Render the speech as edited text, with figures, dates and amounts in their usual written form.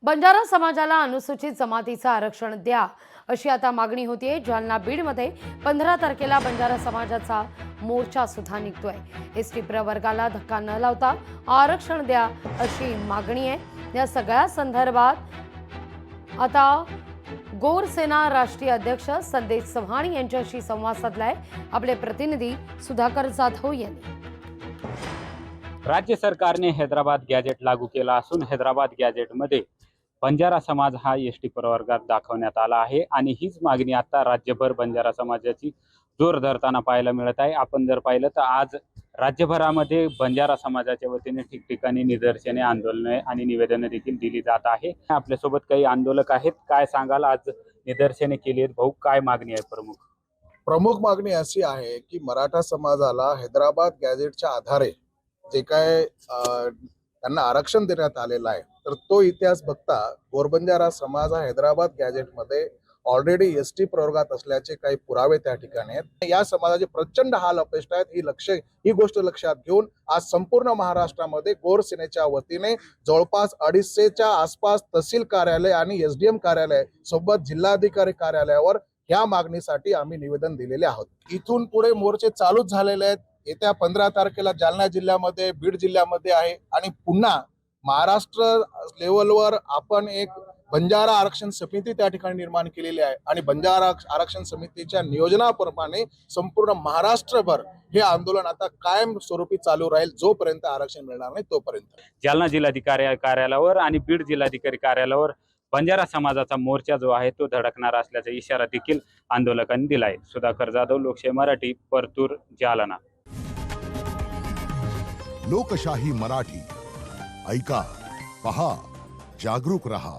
बंजारा समाजाला अनुसूचित जमातीचं आरक्षण द्या अशी आता मागणी होतीये। जालना बीडमध्ये 15 तारखेला बंजारा समाजाचा मोर्चा सुद्धा निघतोय। एसटी प्रवर्गाला धक्का न लावता आरक्षण द्या अशी मागणी आहे। या सगळ्या संदर्भात आता गोरसेना राष्ट्रीय अध्यक्ष संदेश चव्हाण यांच्याशी संवाद साधलाय आपले प्रतिनिधी सुधाकर जाधव यांनी। राज्य सरकारने हैदराबाद गॅजेट लागू केला असून हैदराबाद गॅजेटमध्ये बंजारा समाज हा एसटी प्रवर्गात दाखवण्यात आला आहे आणि हीच मागणी आता राज्यभर बंजारा समाजाची जोर धरताना पाहायला मिळत आहे। आपण जर पाहिलं तर आज राज्यभरामध्ये बंजारा समाजाच्या वतीने ठिकठिकाणी निदर्शने, आंदोलने आणि निवेदने देखील दिली जात आहे। आपल्यासोबत काही आंदोलक आहेत, काय सांगाल? आज निदर्शने केली आहेत भाऊ, काय मागणी आहे? प्रमुख मागणी अशी आहे की मराठा समाजाला हैदराबाद गॅजेटच्या आधारे जे काय त्यांना आरक्षण देण्यात आलेलं आहे, तर तो इतिहास बघता गोरबंजारा समाज हा हैदराबाद गॅजेटमध्ये ऑलरेडी एसटी प्रवर्गात असल्याचे काही पुरावे त्या ठिकाणी आहेत। या समाजाचे प्रचंड हाल अपेष्ट आहेत। ही गोष्ट लक्षात घेऊन आज संपूर्ण महाराष्ट्रामध्ये गोरसेनेच्या वतीने जवळपास 250च्या आसपास तहसील कार्यालय आणि एसडीएम कार्यालय सोबत जिल्हाधिकारी कार्यालयावर या मागणीसाठी आम्ही निवेदन दिलेले आहोत। इथून पुढे मोर्चे चालूच झालेले आहेत। येत्या 15 तारखेला जालना जिल्ह्यामध्ये, बीड जिल्ह्यामध्ये आहे आणि पुन्हा महाराष्ट्र लेवलवर आपण एक बंजारा आरक्षण समिती त्या ठिकाणी निर्माण केलेली आहे आणि बंजारा आरक्षण समितीच्या नियोजनाप्रमाणे संपूर्ण महाराष्ट्रभर हे आंदोलन आता कायम स्वरूपी चालू राहील जोपर्यंत आरक्षण मिळणार नाही तोपर्यंत। जालना जिल्हाधिकारी कार्यालयावर आणि बीड जिल्हाधिकारी कार्यालयावर बंजारा समाजाचा मोर्चा जो आहे तो धडकणार असल्याचा इशारा देखील आंदोलकांनी दिलाय। सुधाकर जाधव, लोकशाही मराठी, परतूर, जालना। लोकशाही मराठी ऐका, पहा, जागरूक रहा।